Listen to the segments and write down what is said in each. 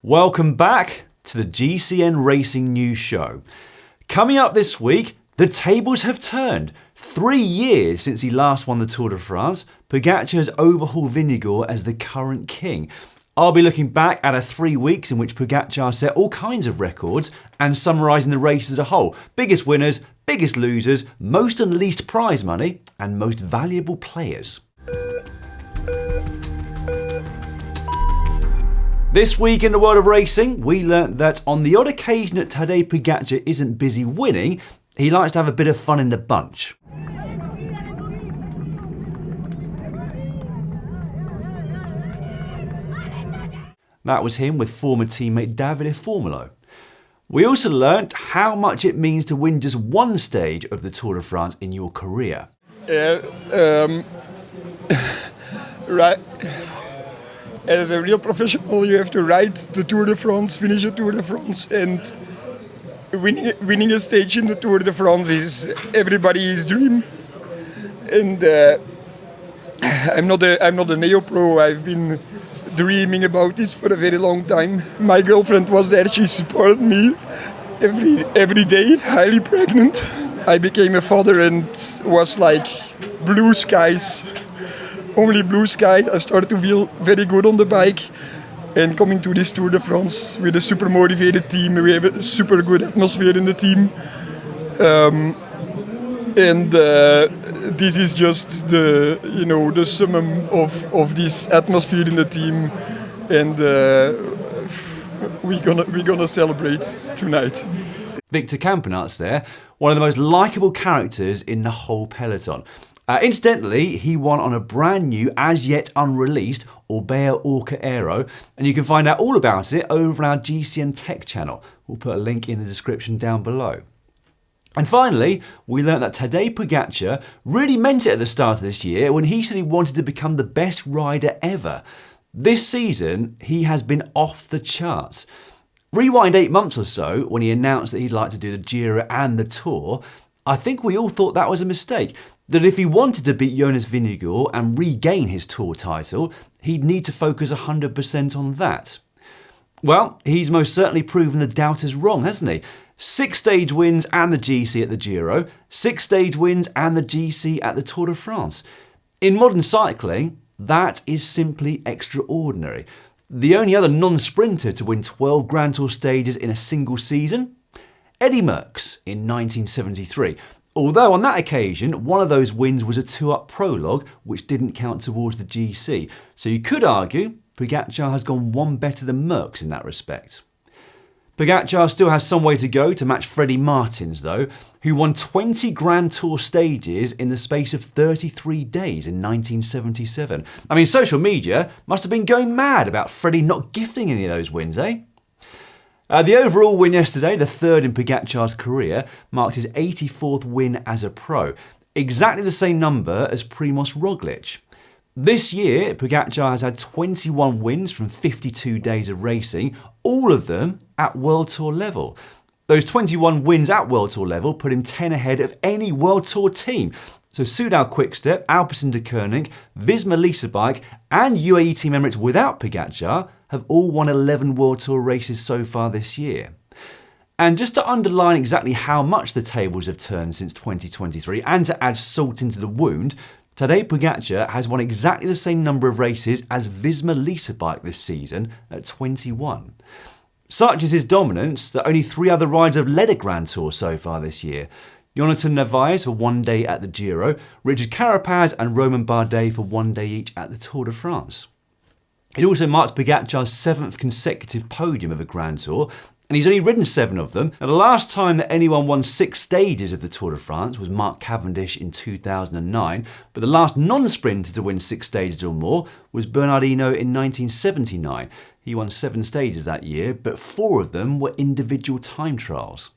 Welcome back to the GCN Racing News Show. Coming up this week, the tables have turned. 3 years since he last won the Tour de France, Pogačar has overhauled Vingegaard as the current king. I'll be looking back at 3 weeks in which Pogačar set all kinds of records and summarising the race as a whole. Biggest winners, biggest losers, most and least prize money, and most valuable players. This week in the world of racing, we learnt that on the odd occasion that Tadej Pogačar isn't busy winning, he likes to have a bit of fun in the bunch. That was him with former teammate Davide Formolo. We also learnt how much it means to win just one stage of the Tour de France in your career. Right. As a real professional, you have to ride the Tour de France, finish the Tour de France, and winning a stage in the Tour de France is everybody's dream. And I'm not a neo-pro. I've been dreaming about this for a very long time. My girlfriend was there. She supported me every day, highly pregnant. I became a father and was like blue skies. Only blue skies. I started to feel very good on the bike, and coming to this Tour de France with a super motivated team, we have a super good atmosphere in the team, and this is just the summum of this atmosphere in the team, and we're gonna celebrate tonight. Victor Campenaerts there, one of the most likeable characters in the whole peloton. Incidentally, he won on a brand new, as yet unreleased, Orbea Orca Aero, and you can find out all about it over on our GCN Tech channel. We'll put a link in the description down below. And finally, we learnt that Tadej Pogačar really meant it at the start of this year when he said he wanted to become the best rider ever. This season, he has been off the charts. Rewind 8 months or so, when he announced that he'd like to do the Giro and the Tour, I think we all thought that was a mistake. That if he wanted to beat Jonas Vingegaard and regain his Tour title, he'd need to focus 100% on that. Well, he's most certainly proven the doubters wrong, hasn't he? 6 stage wins and the GC at the Giro, 6 stage wins and the GC at the Tour de France. In modern cycling, that is simply extraordinary. The only other non-sprinter to win 12 Grand Tour stages in a single season? Eddy Merckx in 1973. Although on that occasion, one of those wins was a 2-up prologue, which didn't count towards the GC. So you could argue Pogačar has gone one better than Merckx in that respect. Pogačar still has some way to go to match Freddie Martins though, who won 20 Grand Tour stages in the space of 33 days in 1977. I mean, social media must have been going mad about Freddie not gifting any of those wins, eh? The overall win yesterday, the third in Pogačar's career, marked his 84th win as a pro. Exactly the same number as Primož Roglič. This year, Pogačar has had 21 wins from 52 days of racing, all of them at World Tour level. Those 21 wins at World Tour level put him 10 ahead of any World Tour team. So Soudal Quickstep, Alpecin-Deceuninck, Visma Lease Bike and UAE Team Emirates without Pogačar have all won 11 World Tour races so far this year. And just to underline exactly how much the tables have turned since 2023 and to add salt into the wound, Tadej Pogačar has won exactly the same number of races as Visma Lease Bike this season at 21. Such is his dominance that only 3 other riders have led a Grand Tour so far this year. Jonathan Narvaez for 1 day at the Giro, Richard Carapaz and Romain Bardet for 1 day each at the Tour de France. It also marks Pogačar's 7th consecutive podium of a Grand Tour, and he's only ridden 7 of them. Now, the last time that anyone won 6 stages of the Tour de France was Mark Cavendish in 2009, but the last non-sprinter to win 6 stages or more was Bernardino in 1979. He won 7 stages that year, but 4 of them were individual time trials.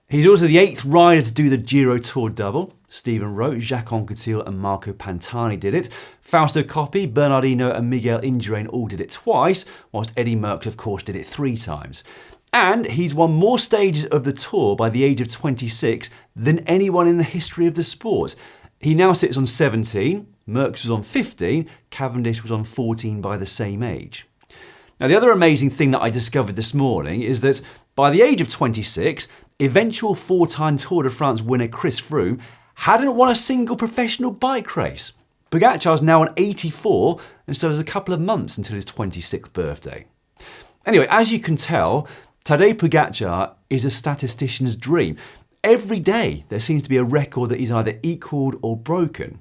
He's also the 8th rider to do the Giro Tour double. Stephen Roth, Jacques Anquetil and Marco Pantani did it. Fausto Coppi, Bernardino and Miguel Indurain all did it twice, whilst Eddy Merckx of course did it 3 times. And he's won more stages of the Tour by the age of 26 than anyone in the history of the sport. He now sits on 17, Merckx was on 15, Cavendish was on 14 by the same age. Now, the other amazing thing that I discovered this morning is that by the age of 26, eventual 4-time Tour de France winner Chris Froome hadn't won a single professional bike race. Pogačar's now on 84 and still has a couple of months until his 26th birthday. Anyway, as you can tell, Tadej Pogačar is a statistician's dream. Every day there seems to be a record that he's either equalled or broken.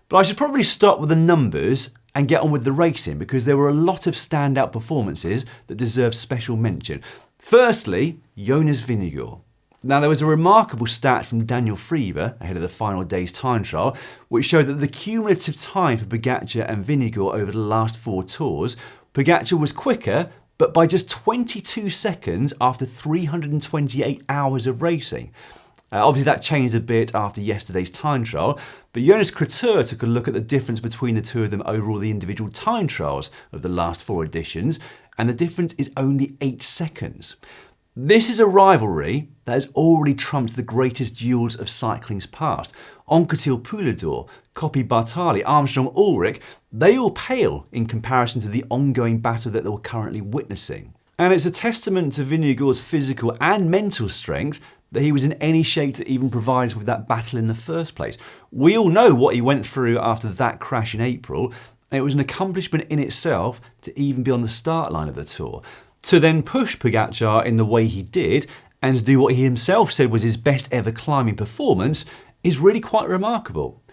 But I should probably stop with the numbers and get on with the racing, because there were a lot of standout performances that deserve special mention. Firstly, Jonas Vingegaard. Now, there was a remarkable stat from Daniel Frieber ahead of the final day's time trial, which showed that the cumulative time for Pogačar and Vingegaard over the last 4 tours, Pogačar was quicker, but by just 22 seconds after 328 hours of racing. Obviously, that changed a bit after yesterday's time trial, but Jonas Kröter took a look at the difference between the two of them over all the individual time trials of the last 4 editions, and the difference is only 8 seconds. This is a rivalry that has already trumped the greatest duels of cycling's past. Anquetil-Poulidor, Coppi-Bartali, Armstrong-Ulrich, they all pale in comparison to the ongoing battle that they're currently witnessing. And it's a testament to Vingegaard's physical and mental strength that he was in any shape to even provide us with that battle in the first place. We all know what he went through after that crash in April, and it was an accomplishment in itself to even be on the start line of the Tour. To then push Pogačar in the way he did and to do what he himself said was his best ever climbing performance is really quite remarkable.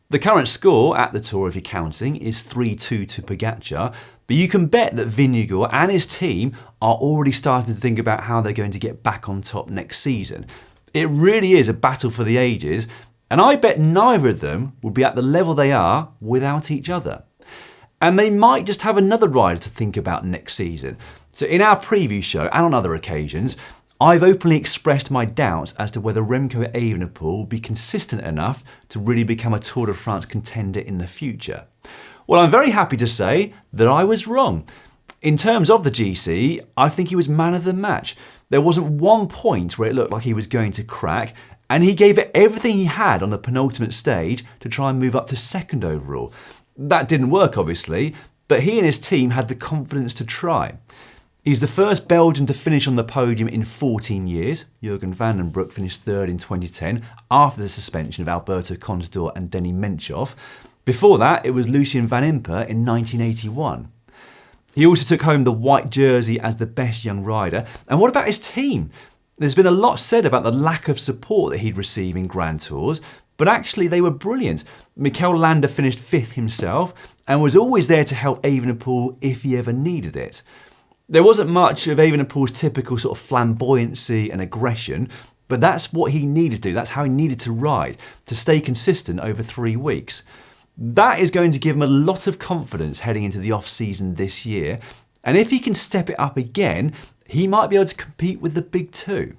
The current score at the Tour, if you're counting, is 3-2 to Pogačar, but you can bet that Vingegaard and his team are already starting to think about how they're going to get back on top next season. It really is a battle for the ages, and I bet neither of them would be at the level they are without each other. And they might just have another rider to think about next season. So in our preview show and on other occasions, I've openly expressed my doubts as to whether Remco Evenepoel will be consistent enough to really become a Tour de France contender in the future. Well, I'm very happy to say that I was wrong. In terms of the GC, I think he was man of the match. There wasn't one point where it looked like he was going to crack, and he gave it everything he had on the penultimate stage to try and move up to 2nd overall. That didn't work, obviously, but he and his team had the confidence to try. He's the first Belgian to finish on the podium in 14 years. Jurgen van den Broek finished 3rd in 2010 after the suspension of Alberto Contador and Denny Menchov. Before that, it was Lucien Van Impe in 1981. He also took home the white jersey as the best young rider. And what about his team? There's been a lot said about the lack of support that he'd receive in Grand Tours, but actually they were brilliant. Mikel Landa finished 5th himself and was always there to help Evenepoel if he ever needed it. There wasn't much of Evenepoel's typical sort of flamboyancy and aggression, but that's what he needed to do. That's how he needed to ride, to stay consistent over 3 weeks. That is going to give him a lot of confidence heading into the off-season this year, and if he can step it up again, he might be able to compete with the big two.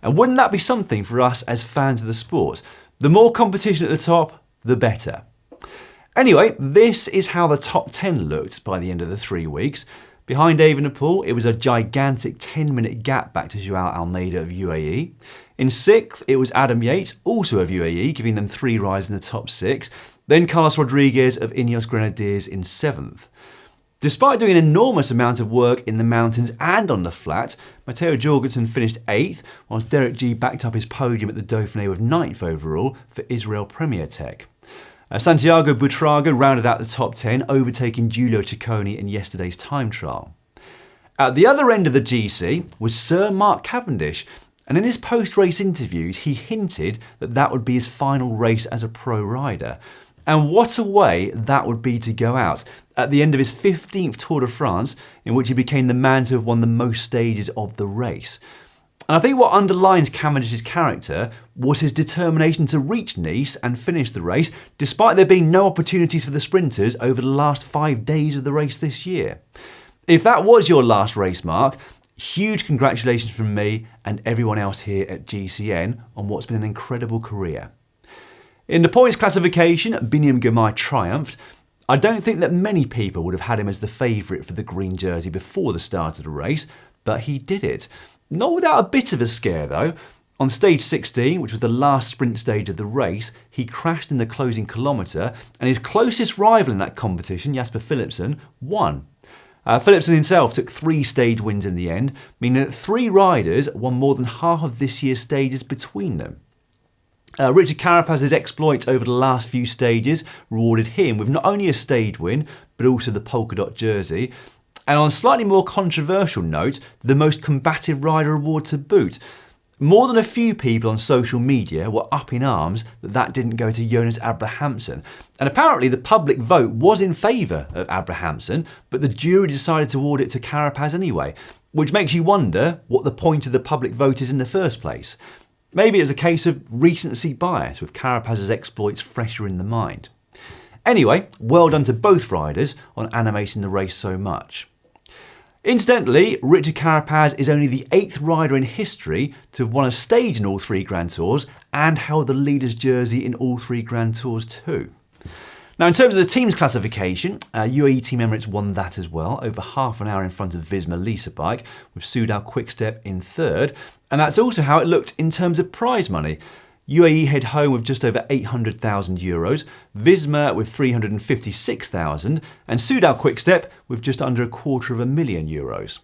And wouldn't that be something for us as fans of the sport? The more competition at the top, the better. Anyway, this is how the top 10 looked by the end of the 3 weeks. Behind Evenepoel, it was a gigantic 10-minute gap back to Joao Almeida of UAE. In 6th, it was Adam Yates, also of UAE, giving them 3 rides in the top 6. Then Carlos Rodriguez of Ineos Grenadiers in 7th. Despite doing an enormous amount of work in the mountains and on the flat, Matteo Jorgensen finished 8th, whilst Derek G backed up his podium at the Dauphiné with 9th overall for Israel Premier Tech. Santiago Buitrago rounded out the top 10, overtaking Giulio Ciccone in yesterday's time trial. At the other end of the GC was Sir Mark Cavendish, and in his post-race interviews he hinted that that would be his final race as a pro rider. And what a way that would be to go out at the end of his 15th Tour de France, in which he became the man to have won the most stages of the race. And I think what underlines Cavendish's character was his determination to reach Nice and finish the race, despite there being no opportunities for the sprinters over the last 5 days of the race this year. If that was your last race, Mark, huge congratulations from me and everyone else here at GCN on what's been an incredible career. In the points classification, Biniam Girmay triumphed. I don't think that many people would have had him as the favourite for the green jersey before the start of the race, but he did it. Not without a bit of a scare though. On stage 16, which was the last sprint stage of the race, he crashed in the closing kilometre and his closest rival in that competition, Jasper Philipsen, won. Philipsen himself took 3 stage wins in the end, meaning that 3 riders won more than half of this year's stages between them. Richard Carapaz's exploits over the last few stages rewarded him with not only a stage win, but also the polka dot jersey. And on a slightly more controversial note, the most combative rider award to boot. More than a few people on social media were up in arms that didn't go to Jonas Abrahamsen. And apparently the public vote was in favour of Abrahamsen, but the jury decided to award it to Carapaz anyway, which makes you wonder what the point of the public vote is in the first place. Maybe it was a case of recency bias, with Carapaz's exploits fresher in the mind. Anyway, well done to both riders on animating the race so much. Incidentally, Richard Carapaz is only the 8th rider in history to have won a stage in all 3 Grand Tours and held the leader's jersey in all 3 Grand Tours too. Now, in terms of the team's classification, UAE Team Emirates won that as well, over half an hour in front of Visma Lease Bike, with Soudal Quickstep in 3rd. And that's also how it looked in terms of prize money. UAE head home with just over €800,000, Visma with 356,000, and Soudal Quickstep with just under €250,000.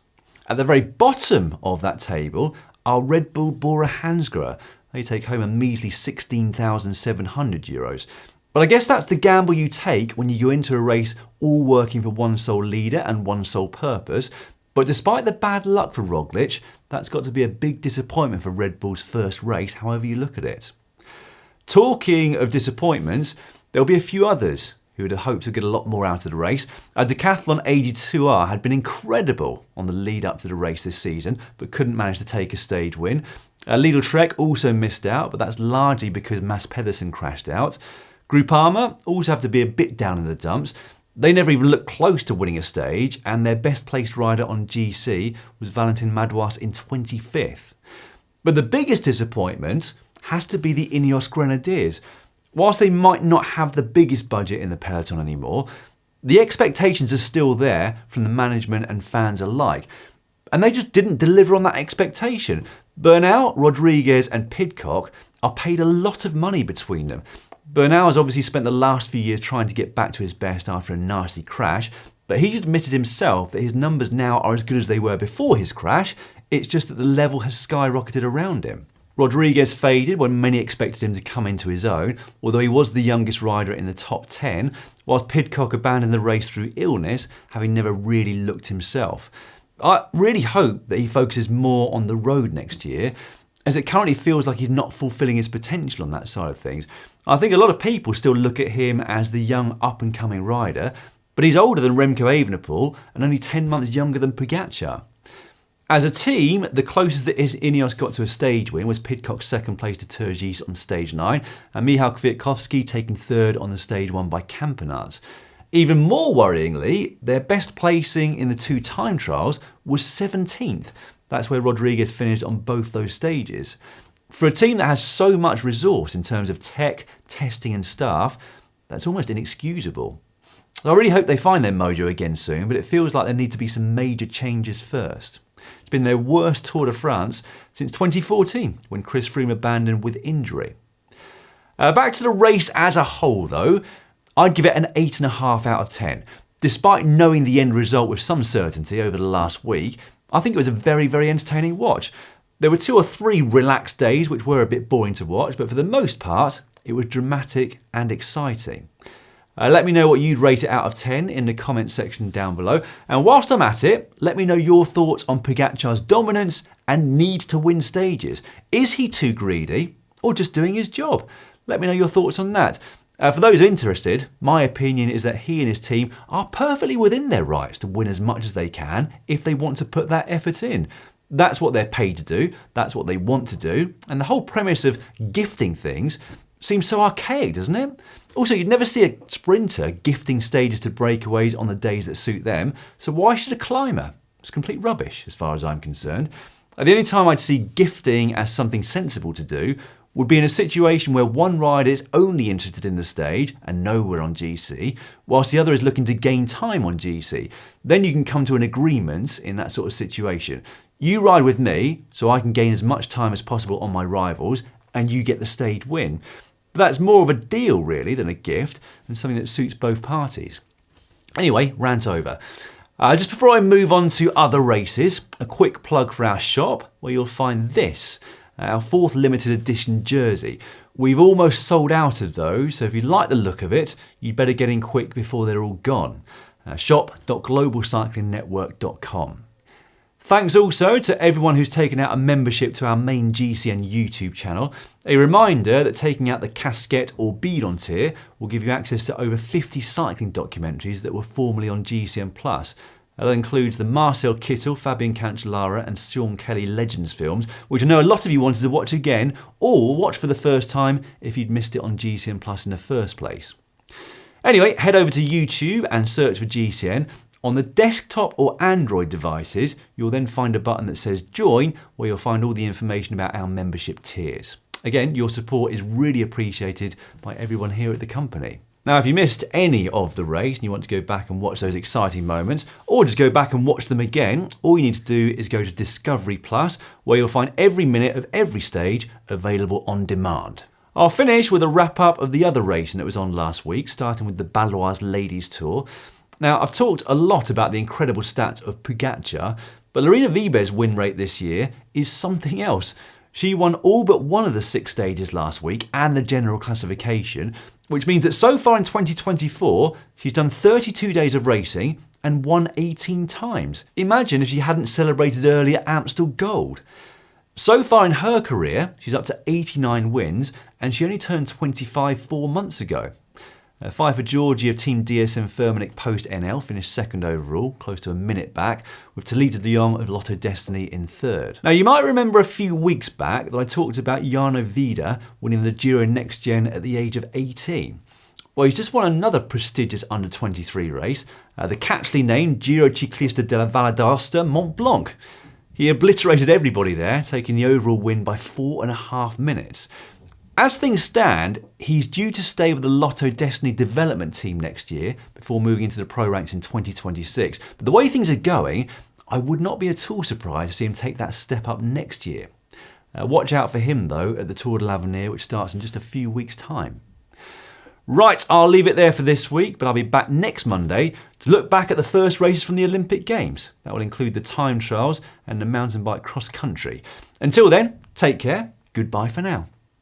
At the very bottom of that table are Red Bull Bora Hansgrohe. They take home a measly €16,700. But I guess that's the gamble you take when you go into a race all working for one sole leader and one sole purpose. But despite the bad luck for Roglic, that's got to be a big disappointment for Red Bull's first race, however you look at it. Talking of disappointments, there'll be a few others who would have hoped to get a lot more out of the race. Decathlon AG2R had been incredible on the lead up to the race this season, but couldn't manage to take a stage win. Lidl Trek also missed out, but that's largely because Mads Pedersen crashed out. Groupama also have to be a bit down in the dumps. They never even looked close to winning a stage, and their best placed rider on GC was Valentin Madouas in 25th. But the biggest disappointment has to be the Ineos Grenadiers. Whilst they might not have the biggest budget in the peloton anymore, the expectations are still there from the management and fans alike. And they just didn't deliver on that expectation. Bernal, Rodriguez and Pidcock are paid a lot of money between them. Bernal has obviously spent the last few years trying to get back to his best after a nasty crash, but he's admitted himself that his numbers now are as good as they were before his crash. It's just that the level has skyrocketed around him. Rodriguez faded when many expected him to come into his own, although he was the youngest rider in the top 10, whilst Pidcock abandoned the race through illness, having never really looked himself. I really hope that he focuses more on the road next year, as it currently feels like he's not fulfilling his potential on that side of things. I think a lot of people still look at him as the young up-and-coming rider, but he's older than Remco Evenepoel and only 10 months younger than Pogačar. As a team, the closest that Ineos got to a stage win was Pidcock's second place to Turgis on stage 9, and Michał Kwiatkowski taking 3rd on the stage won by Campenaerts. Even more worryingly, their best placing in the 2 time trials was 17th. That's where Rodriguez finished on both those stages. For a team that has so much resource in terms of tech, testing and staff, that's almost inexcusable. So I really hope they find their mojo again soon, but it feels like there need to be some major changes first. It's been their worst Tour de France since 2014, when Chris Froome abandoned with injury. Back to the race as a whole though, I'd give it an 8.5 out of 10. Despite knowing the end result with some certainty over the last week, I think it was a very, very entertaining watch. There were 2 or 3 relaxed days which were a bit boring to watch, but for the most part, it was dramatic and exciting. Let me know what you'd rate it out of 10 in the comments section down below. And whilst I'm at it, let me know your thoughts on Pogačar's dominance and need to win stages. Is he too greedy or just doing his job? Let me know your thoughts on that. For those interested, my opinion is that he and his team are perfectly within their rights to win as much as they can if they want to put that effort in. That's what they're paid to do, that's what they want to do, and the whole premise of gifting things seems so archaic, doesn't it? Also, you'd never see a sprinter gifting stages to breakaways on the days that suit them, so why should a climber? It's complete rubbish as far as I'm concerned. The only time I'd see gifting as something sensible to do would be in a situation where one rider is only interested in the stage and nowhere on GC, whilst the other is looking to gain time on GC. Then you can come to an agreement in that sort of situation. You ride with me so I can gain as much time as possible on my rivals and you get the stage win. But that's more of a deal really than a gift and something that suits both parties. Anyway, rant over. Just before I move on to other races, a quick plug for our shop, where you'll find this, our 4th limited edition jersey. We've almost sold out of those, so if you like the look of it, you'd better get in quick before they're all gone. Shop.globalcyclingnetwork.com. Thanks also to everyone who's taken out a membership to our main GCN YouTube channel. A reminder that taking out the Casquette or Bidon tier will give you access to over 50 cycling documentaries that were formerly on GCN+. That includes the Marcel Kittel, Fabian Cancellara and Sean Kelly Legends films, which I know a lot of you wanted to watch again or watch for the first time if you'd missed it on GCN Plus in the first place. Anyway, head over to YouTube and search for GCN. On the desktop or Android devices, you'll then find a button that says Join, where you'll find all the information about our membership tiers. Again, your support is really appreciated by everyone here at the company. Now, if you missed any of the race and you want to go back and watch those exciting moments, or just go back and watch them again, all you need to do is go to Discovery Plus, where you'll find every minute of every stage available on demand. I'll finish with a wrap-up of the other racing that was on last week, starting with the Baloise Ladies Tour. Now, I've talked a lot about the incredible stats of Pogačar, but Lorena Wiber's win rate this year is something else. She won all but one of the 6 stages last week and the general classification, which means that so far in 2024, she's done 32 days of racing and won 18 times. Imagine if she hadn't celebrated earlier Amstel Gold. So far in her career, she's up to 89 wins, and she only turned 25 4 months ago. Pfeiffer Georgie of Team DSM Firmenich Post NL finished 2nd overall, close to a minute back, with Talita de Jong of Lotto Destiny in 3rd. Now, you might remember a few weeks back that I talked about Jarno Vida winning the Giro Next Gen at the age of 18. Well, he's just won another prestigious under-23 race, the catchily named Giro Ciclista della Valle d'Aosta Mont Blanc. He obliterated everybody there, taking the overall win by 4.5 minutes. As things stand, he's due to stay with the Lotto Destiny development team next year before moving into the pro ranks in 2026. But the way things are going, I would not be at all surprised to see him take that step up next year. Watch out for him though at the Tour de l'Avenir, which starts in just a few weeks' time. Right, I'll leave it there for this week, but I'll be back next Monday to look back at the first races from the Olympic Games. That will include the time trials and the mountain bike cross country. Until then, take care. Goodbye for now.